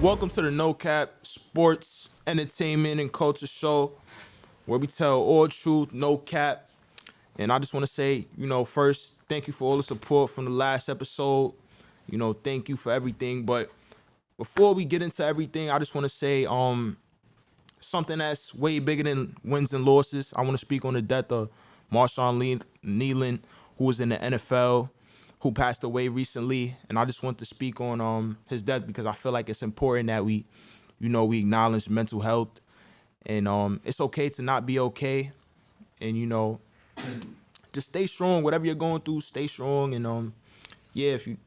Welcome to the NoCap Sports, Entertainment, and Culture Show, where we tell all truth, no cap. And I just want to say, first, thank you for all the support from the last episode. Thank you for everything. But before we get into everything, I just want to say something that's way bigger than wins and losses. I want to speak on the death of Marshawn Kneeland, who was in the NFL, who passed away recently. And I just want to speak on his death because I feel like it's important that we acknowledge mental health. And it's okay to not be okay. And, just stay strong. Whatever you're going through, stay strong. And, if you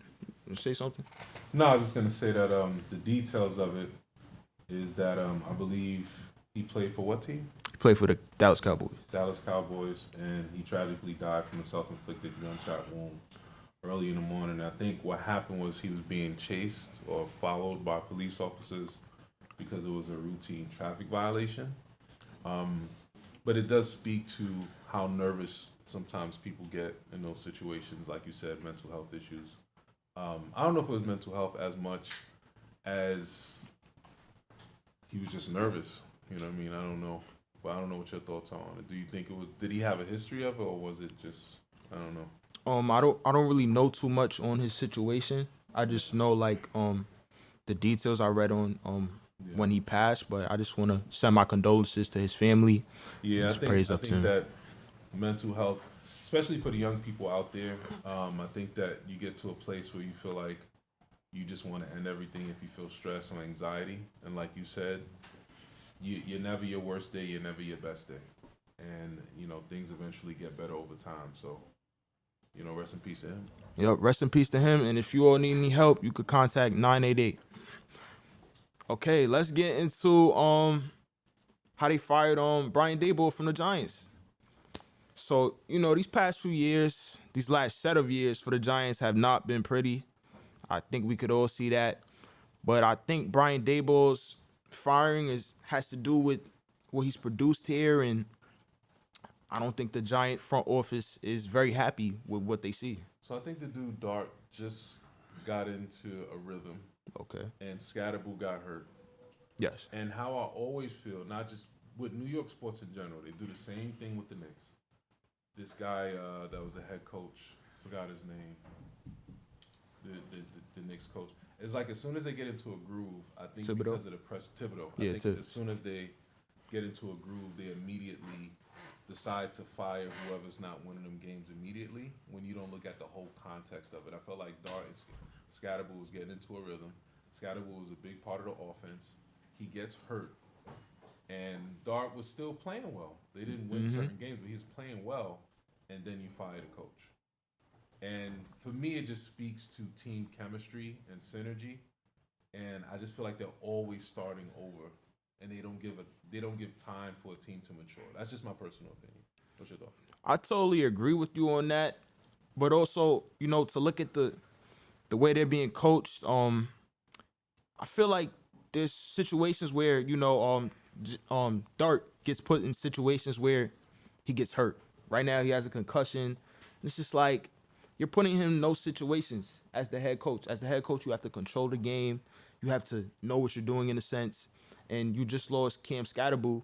say something. No, I was just gonna say that the details of it is that I believe he played for what team? He played for the Dallas Cowboys. Dallas Cowboys, and he tragically died from a self-inflicted gunshot wound early in the morning. I think what happened was he was being chased or followed by police officers because it was a routine traffic violation. But it does speak to how nervous sometimes people get in those situations, like you said, mental health issues. I don't know if it was mental health as much as he was just nervous. You know what I mean? I don't know. But I don't know what your thoughts are on it. Do you think it was, did he have a history of it, or was it just, I don't know. I don't really know too much on his situation. I just know the details I read on when he passed, but I just want to send my condolences to his family. Yeah, I think that mental health, especially for the young people out there, I think that you get to a place where you feel like you just want to end everything if you feel stress or anxiety. And like you said, you're never your worst day, you're never your best day. And, things eventually get better over time. So, rest in peace to him. Yep, rest in peace to him. And if you all need any help, you could contact 988. Okay, let's get into how they fired Brian Daboll from the Giants. So, these past few years, these last set of years for the Giants have not been pretty. I think we could all see that. But I think Brian Daboll's firing has to do with what he's produced here, and I don't think the Giant front office is very happy with what they see. So I think the dude Dart just got into a rhythm. Okay. And Scatterboo got hurt. Yes. And how I always feel, not just with New York sports in general, they do the same thing with the Knicks. This guy that was the head coach, forgot his name, the Knicks coach. It's like as soon as they get into a groove, I think Thibodeau? because of the pressure, Thibodeau. I think as soon as they get into a groove, they immediately decide to fire whoever's not winning them games immediately when you don't look at the whole context of it. I felt like Scatterboo was getting into a rhythm. Scatterboo was a big part of the offense. He gets hurt. And Dart was still playing well. They didn't win certain games, but he was playing well. And then you fire the coach. And for me, it just speaks to team chemistry and synergy. And I just feel like they're always starting over, and they don't give time for a team to mature. That's just my personal opinion. What's your thought? I totally agree with you on that, but also, to look at the way they're being coached, I feel like there's situations where Dart gets put in situations where he gets hurt. Right now, he has a concussion. It's just like you're putting him in those situations as the head coach. As the head coach, you have to control the game. You have to know what you're doing in a sense. And you just lost Cam Scatterboo,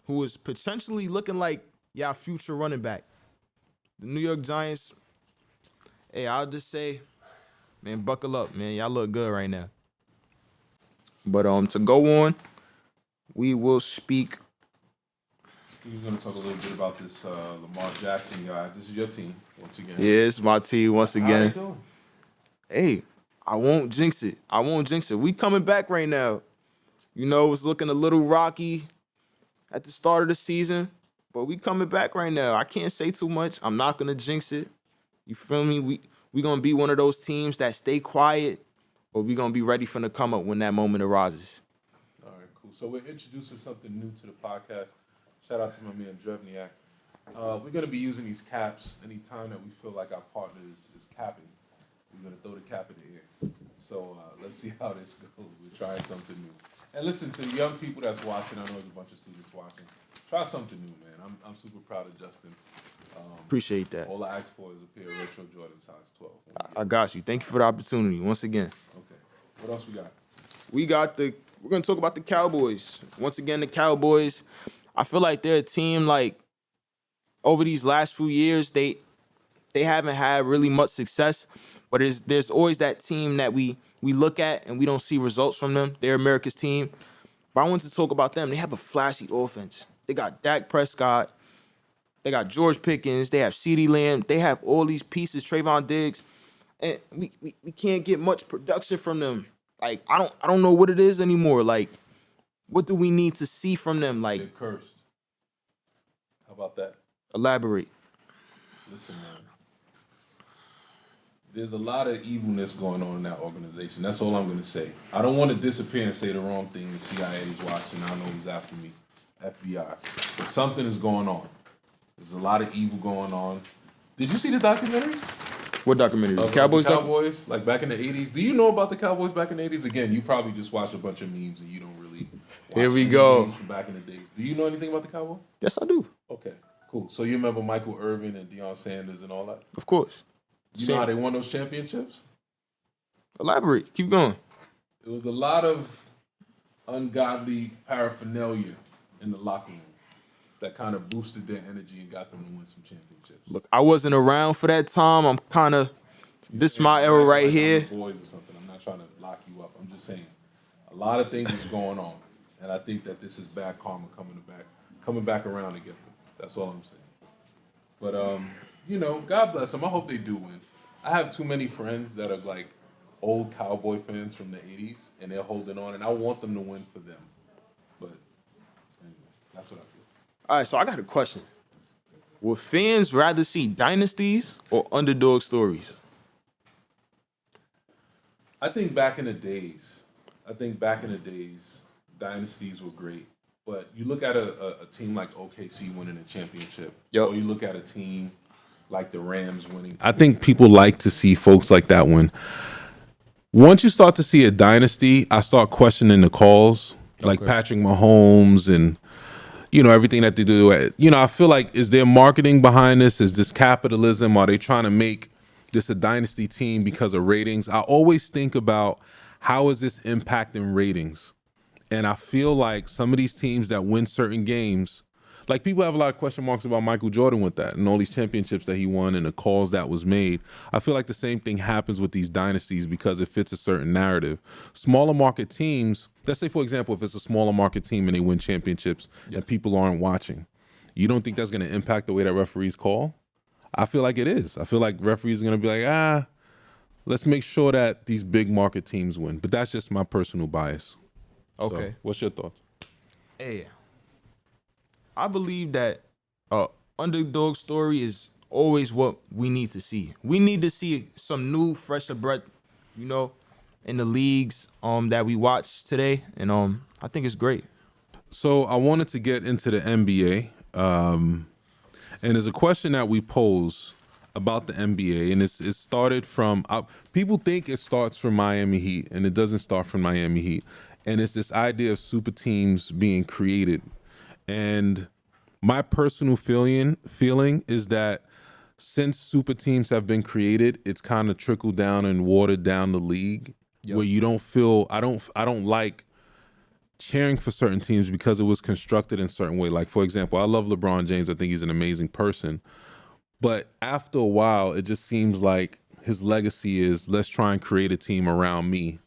who was potentially looking like future running back. The New York Giants, hey, I'll just say, man, buckle up, man. Y'all look good right now. But to go on, we will speak. We're going to talk a little bit about this Lamar Jackson guy. This is your team once again. Yeah, it's my team once again. How you doing? Hey, I won't jinx it. We coming back right now. It's looking a little rocky at the start of the season, but we coming back right now. I can't say too much. I'm not going to jinx it. You feel me? We going to be one of those teams that stay quiet, but we going to be ready for the come up when that moment arises. All right, cool. So we're introducing something new to the podcast. Shout out to my man Drevniak. We're going to be using these caps anytime that we feel like our partner is capping. We're going to throw the cap in the air. So let's see how this goes. We're trying something new. And listen, to the young people that's watching, I know there's a bunch of students watching. Try something new, man. I'm super proud of Justin. Appreciate that. All I ask for is a pair of retro Jordan size 12. I got you. Thank you for the opportunity once again. Okay. What else we got? we're gonna talk about the Cowboys. Once again, the Cowboys. I feel like they're a team like over these last few years, they haven't had really much success, but there's always that team that we look at and we don't see results from them. They're America's team. But I want to talk about them. They have a flashy offense. They got Dak Prescott. They got George Pickens. They have CeeDee Lamb. They have all these pieces, Trayvon Diggs. And we can't get much production from them. Like, I don't know what it is anymore. Like, what do we need to see from them? Like, They're cursed. How about that? elaborate. Listen, man. There's a lot of evilness going on in that organization. That's all I'm going to say. I don't want to disappear and say the wrong thing. The CIA is watching. I know who's after me. FBI. But something is going on. There's a lot of evil going on. Did you see the documentary? What documentary? The Cowboys? Cowboys, like back in the 80s. Do you know about the Cowboys back in the 80s? Again, you probably just watch a bunch of memes and you don't really watch Here we any go. memes from back in the days. Do you know anything about the Cowboys? Yes, I do. Okay, cool. So you remember Michael Irvin and Deion Sanders and all that? Of course. You know how they won those championships? Elaborate. Keep going. It was a lot of ungodly paraphernalia in the locker room that kind of boosted their energy and got them to win some championships. Look, I wasn't around for that time. I'm kind of this is my era right here. Boys or something. I'm not trying to lock you up. I'm just saying, a lot of things is going on, and I think that this is bad karma coming back around to get them. That's all I'm saying. But God bless them. I hope they do win. I have too many friends that are like old Cowboy fans from the '80s, and they're holding on, and I want them to win for them. But anyway, that's what I feel. All right, so I got a question. Would fans rather see dynasties or underdog stories? I think back in the days, dynasties were great. But you look at a team like OKC winning a championship, or you look at a team like the Rams winning. I think people like to see folks like that win. Once you start to see a dynasty, I start questioning the calls, like Patrick Mahomes and everything that they do. I feel like, is there marketing behind this? Is this capitalism? Are they trying to make this a dynasty team because of ratings? I always think about how is this impacting ratings? And I feel like some of these teams that win certain games, like people have a lot of question marks about Michael Jordan with that and all these championships that he won and the calls that was made. I feel like the same thing happens with these dynasties because it fits a certain narrative. Smaller market teams, let's say, for example, if it's a smaller market team and they win championships and people aren't watching, you don't think that's going to impact the way that referees call? I feel like it is. I feel like referees are going to be like, let's make sure that these big market teams win. But that's just my personal bias. Okay. So, what's your thoughts? Hey, I believe that underdog story is always what we need to see. We need to see some new, fresher breath, in the leagues that we watch today, and I think it's great. So I wanted to get into the NBA, and there's a question that we pose about the NBA, and it started from people think it starts from Miami Heat, and it doesn't start from Miami Heat. And it's this idea of super teams being created. And my personal feeling is that since super teams have been created, it's kind of trickled down and watered down the league where you don't feel, I don't like cheering for certain teams because it was constructed in a certain way. Like, for example, I love LeBron James. I think he's an amazing person. But after a while, it just seems like his legacy is, let's try and create a team around me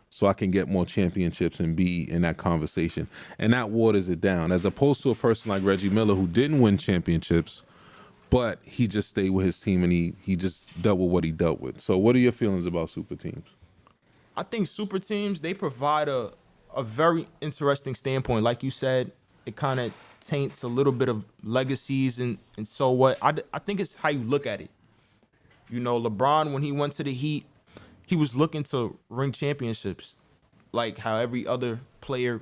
so I can get more championships and be in that conversation. And that waters it down, as opposed to a person like Reggie Miller who didn't win championships, but he just stayed with his team and he just dealt with what he dealt with. So what are your feelings about super teams? I think super teams, they provide a very interesting standpoint. Like you said, it kind of taints a little bit of legacies and so what. I think it's how you look at it. LeBron, when he went to the Heat, he was looking to ring championships, like how every other player,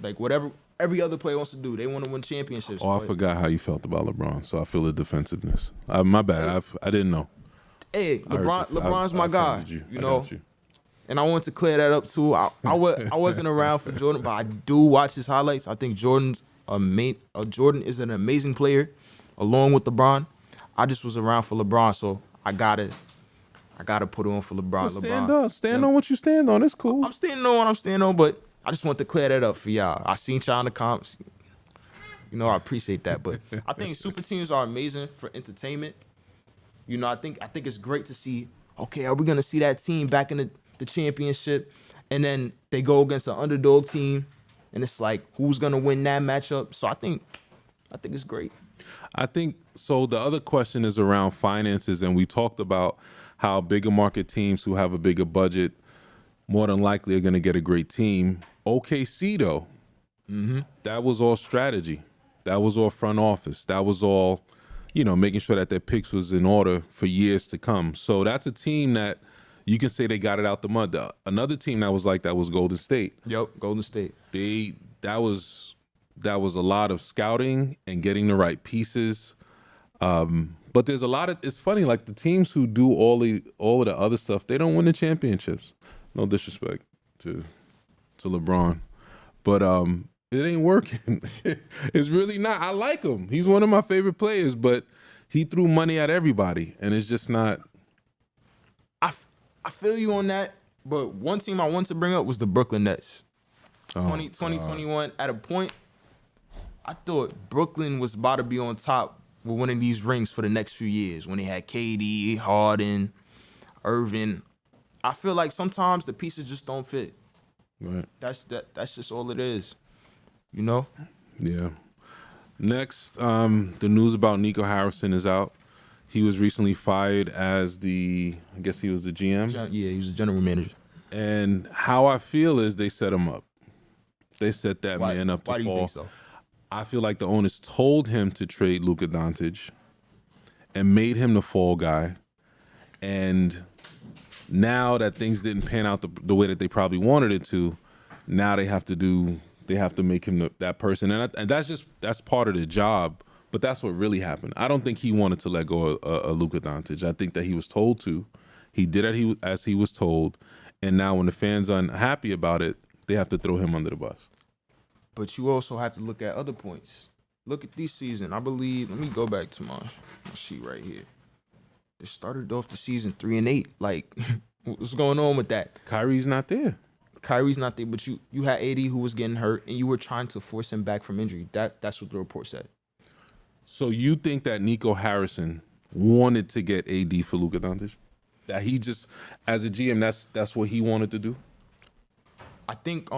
like whatever every other player wants to do. They want to win championships. Oh, I forgot how you felt about LeBron, so I feel the defensiveness. My bad. I didn't know. Hey, LeBron's my guy. I got you. And I want to clear that up too. I wasn't around for Jordan, but I do watch his highlights. I think Jordan is an amazing player, along with LeBron. I just was around for LeBron, so I gotta I gotta put it on for LeBron. Stand LeBron. up. Stand on what you stand on. It's cool. I'm standing on what I'm standing on, but I just want to clear that up for y'all. I seen y'all in the comps. You know, I appreciate that. But I think super teams are amazing for entertainment. You know, I think it's great to see, okay, are we gonna see that team back in the championship? And then they go against an underdog team, and it's like, who's gonna win that matchup? So I think it's great. I think so. The other question is around finances, and we talked about how bigger market teams who have a bigger budget more than likely are going to get a great team. OKC though, that was all strategy. That was all front office. That was all, making sure that their picks was in order for years to come. So that's a team that you can say they got it out the mud. Another team that was like that was Golden State. Yep, Golden State. That was a lot of scouting and getting the right pieces. But there's a lot of, it's funny, like the teams who do all of the other stuff, they don't win the championships. No disrespect to LeBron, but it ain't working. It's really not. I like him. He's one of my favorite players, but he threw money at everybody, and it's just not. I feel you on that, but one team I want to bring up was the Brooklyn Nets. 2021, at a point, I thought Brooklyn was about to be on top with winning these rings for the next few years when they had KD, Harden, Irving. I feel like sometimes the pieces just don't fit. Right. That's just all it is. You know? Yeah. Next, the news about Nico Harrison is out. He was recently fired as I guess he was the GM. Yeah, he was a general manager. And how I feel is they set him up. They set that man up to fall. Why do you think so? I feel like the owners told him to trade Luka Doncic and made him the fall guy. And now that things didn't pan out the way that they probably wanted it to, now they have to make him that person. And that's part of the job, but that's what really happened. I don't think he wanted to let go of Luka Doncic. I think that he was told to. He did it as he was told. And now when the fans are unhappy about it, they have to throw him under the bus. But you also have to look at other points. Look at this season. I believe, let me go back to my sheet right here. They started off the season 3-8. Like, what's going on with that? Kyrie's not there. Kyrie's not there, but you had AD who was getting hurt, and you were trying to force him back from injury. That's what the report said. So you think that Nico Harrison wanted to get AD for Luka Doncic? That he just, as a GM, that's what he wanted to do? I think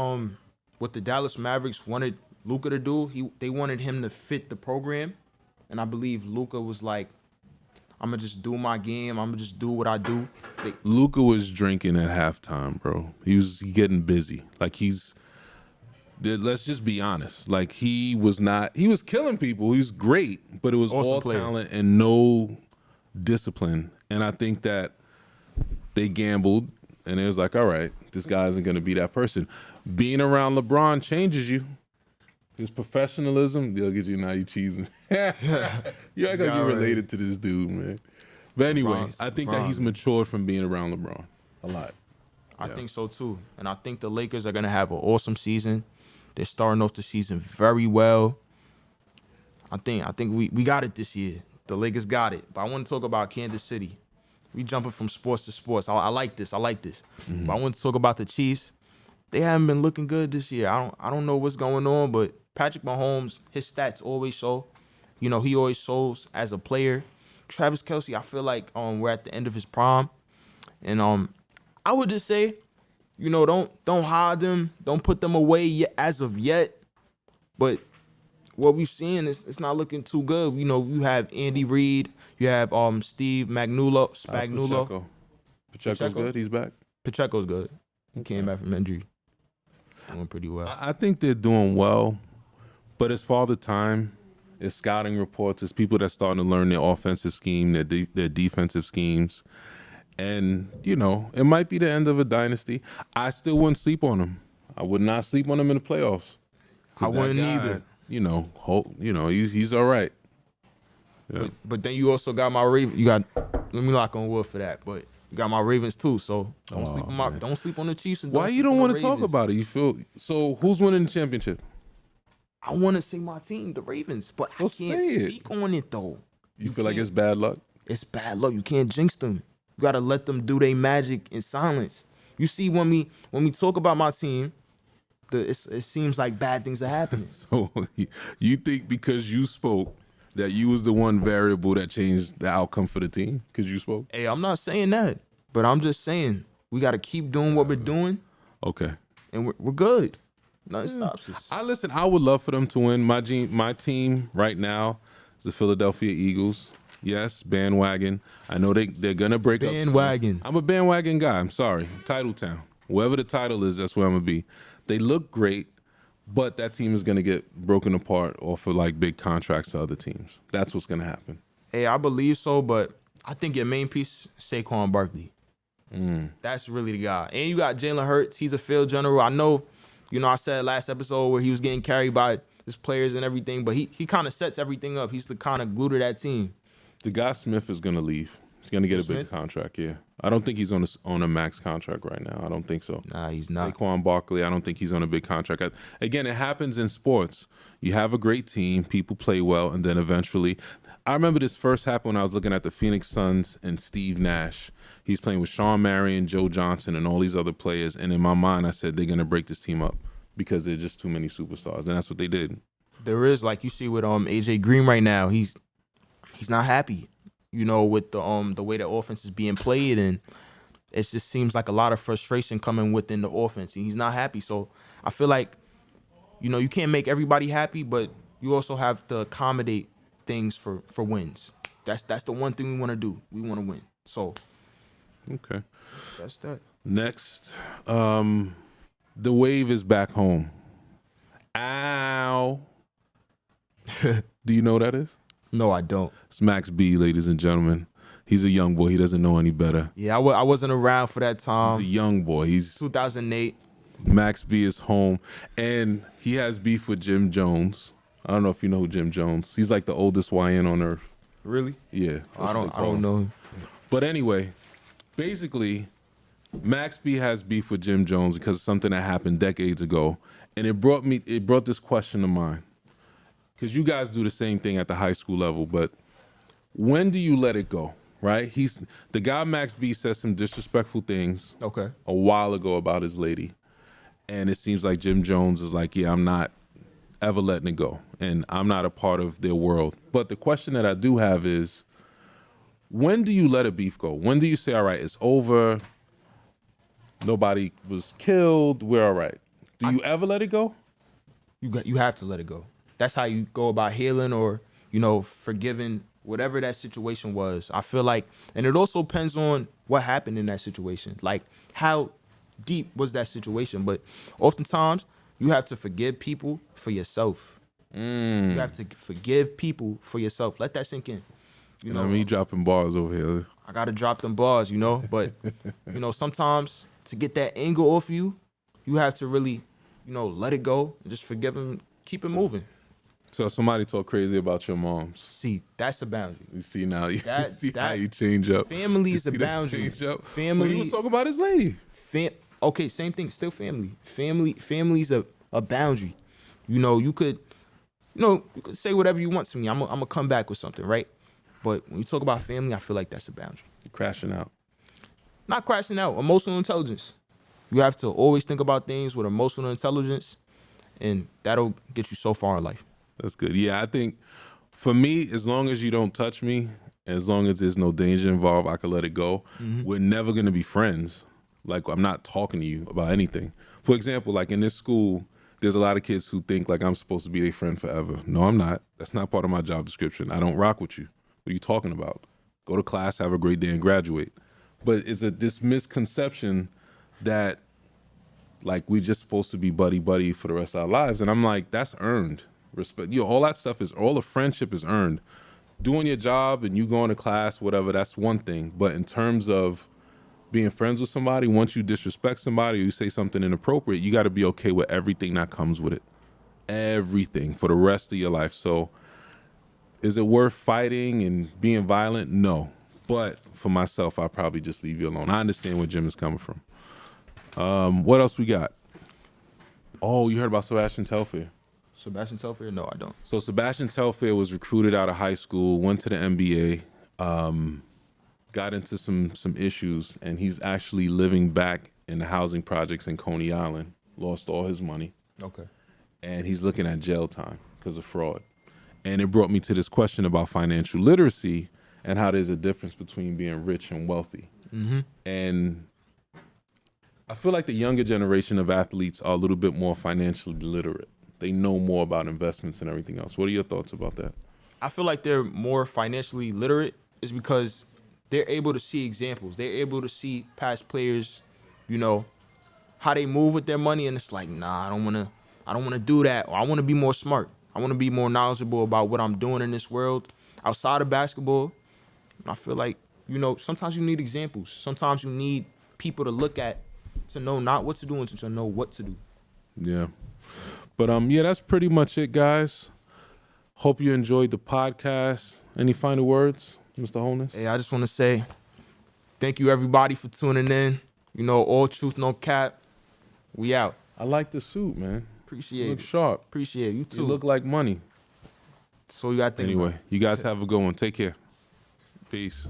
what the Dallas Mavericks wanted Luka to do, they wanted him to fit the program, and I believe Luka was like, I'm gonna just do my game. I'm gonna just do what I do. Luka was drinking at halftime, bro. He was getting busy. Like let's just be honest. Like he was killing people. He was great, but it was awesome all player. Talent and no discipline. And I think that they gambled, and it was like, all right, this guy isn't gonna be that person. Being around LeBron changes you. His professionalism, they'll get you now. You cheesing. You act like you're related to this dude, man. But anyway, I think that he's matured from being around LeBron a lot. I think so too, and I think the Lakers are gonna have an awesome season. They're starting off the season very well. I think we got it this year. The Lakers got it. But I want to talk about Kansas City. We jumping from sports to sports. I like this. Mm-hmm. But I want to talk about the Chiefs. They haven't been looking good this year. I don't know what's going on, but Patrick Mahomes, his stats always show. He always shows as a player. Travis Kelce, I feel like we're at the end of his prime. And I would just say, don't hide them. Don't put them away as of yet. But what we've seen is it's not looking too good. You have Andy Reid. You have Steve Spagnuolo. Pacheco's good. He's back. Pacheco's good. He came back from injury. Doing pretty well. I think they're doing well, but as far the time, it's scouting reports, it's people that's starting to learn their offensive scheme, their defensive schemes, and it might be the end of a dynasty. I still wouldn't sleep on them. I would not sleep on them in the playoffs. I wouldn't either. He's all right. Yeah. But then you also got my Ravens. Let me lock on wood for that, but. You got my Ravens too, so don't sleep on the Chiefs. And why you don't want to talk about it? You feel so? Who's winning the championship? I want to say my team, the Ravens, but I can't speak on it though. You feel like it's bad luck? It's bad luck. You can't jinx them. You gotta let them do their magic in silence. You see, when we talk about my team, it seems like bad things are happening. So you think because you spoke that you was the one variable that changed the outcome for the team because you spoke? Hey, I'm not saying that, but I'm just saying we gotta keep doing what we're doing, Okay. and we're good. Nothing stops us. I would love for them to win. My team right now is the Philadelphia Eagles. Yes, bandwagon. I know they're gonna break up. Bandwagon. I'm a bandwagon guy. I'm sorry. Title town. Whoever the title is, that's where I'm gonna be. They look great, but that team is gonna get broken apart off of like big contracts to other teams. That's what's gonna happen. Hey, I believe so, but I think your main piece, Saquon Barkley. That's really the guy. And you got Jalen Hurts. He's a field general. I know, I said last episode where he was getting carried by his players and everything, but he kind of sets everything up. He's the kind of glue to that team. The guy Smith is gonna leave. He's gonna get a big contract. Yeah, I don't think he's on a max contract right now. I don't think so. Nah, he's not. Saquon Barkley, I don't think he's on a big contract. Again, it happens in sports. You have a great team, people play well, and then eventually, I remember this first happened when I was looking at the Phoenix Suns and Steve Nash. He's playing with Sean Marion, Joe Johnson, and all these other players. And in my mind, I said they're gonna break this team up because there's just too many superstars, and that's what they did. There is, like you see with AJ Green right now. He's not happy, with the way the offense is being played, and it just seems like a lot of frustration coming within the offense. And he's not happy, so I feel like, you can't make everybody happy, but you also have to accommodate things for wins. That's the one thing we want to do. We want to win. So. Okay. That's that. Next, the wave is back home. Ow. Do you know what that is? No, I don't. It's Max B, ladies and gentlemen. He's a young boy. He doesn't know any better. Yeah, I wasn't around for that time. He's a young boy. He's 2008. Max B is home, and he has beef with Jim Jones. I don't know if you know who Jim Jones. He's like the oldest YN on earth. Really? Yeah. I don't know him. But anyway, basically, Max B has beef with Jim Jones because of something that happened decades ago, and it brought this question to mind. Because you guys do the same thing at the high school level, but when do you let it go, right? The guy Max B said some disrespectful things a while ago about his lady, and it seems like Jim Jones is like, yeah, I'm not ever letting it go, and I'm not a part of their world. But the question that I do have is, when do you let a beef go? When do you say, all right, it's over, nobody was killed, we're all right? Do you ever let it go? You have to let it go. That's how you go about healing or, forgiving whatever that situation was. I feel like, and it also depends on what happened in that situation. Like, how deep was that situation? But oftentimes, you have to forgive people for yourself. You have to forgive people for yourself. Let that sink in. I mean, you dropping bars over here. I got to drop them bars, But, sometimes to get that anger off you have to really, let it go and just forgive them, keep it moving. So somebody talk crazy about your moms. See, that's a boundary. You see now, how you change up. Family is a boundary. Family. Well, he was talking about his lady. Okay, same thing. Still family. Family's a boundary. You could say whatever you want to me. I'm gonna come back with something, right? But when you talk about family, I feel like that's a boundary. You're crashing out. Not crashing out. Emotional intelligence. You have to always think about things with emotional intelligence, and that'll get you so far in life. That's good. Yeah, I think for me, as long as you don't touch me, as long as there's no danger involved, I can let it go. Mm-hmm. We're never going to be friends. Like, I'm not talking to you about anything. For example, like in this school, there's a lot of kids who think like I'm supposed to be their friend forever. No, I'm not. That's not part of my job description. I don't rock with you. What are you talking about? Go to class, have a great day, and graduate. But it's this misconception that like we're just supposed to be buddy-buddy for the rest of our lives. And I'm like, that's earned. Respect, all that stuff all the friendship is earned. Doing your job and you going to class, whatever, that's one thing. But in terms of being friends with somebody, once you disrespect somebody or you say something inappropriate, you got to be okay with everything that comes with it. Everything for the rest of your life. So is it worth fighting and being violent? No. But for myself, I'll probably just leave you alone. I understand where Jim is coming from. What else we got? Oh, you heard about Sebastian Telfair? Sebastian Telfair? No, I don't. So Sebastian Telfair was recruited out of high school, went to the NBA. got into some issues, and he's actually living back in the housing projects in Coney Island. Lost all his money. Okay. And he's looking at jail time because of fraud. And it brought me to this question about financial literacy and how there's a difference between being rich and wealthy. Mm-hmm. And I feel like the younger generation of athletes are a little bit more financially literate. They know more about investments and everything else. What are your thoughts about that? I feel like they're more financially literate is because they're able to see examples. They're able to see past players, you know, how they move with their money, and it's like, nah, I don't wanna do that, or I wanna be more smart. I wanna be more knowledgeable about what I'm doing in this world outside of basketball. I feel like, you know, sometimes you need examples. Sometimes you need people to look at to know not what to do and to know what to do. Yeah. But yeah, that's pretty much it, guys. Hope you enjoyed the podcast. Any final words, Mr. Holness? Hey, I just want to say thank you, everybody, for tuning in. You know, all truth, no cap. We out. I like the suit, man. Appreciate You look it. sharp. Appreciate it. You too. You look like money. So you got to think Anyway, about. you guys have a good one. Take care. Peace.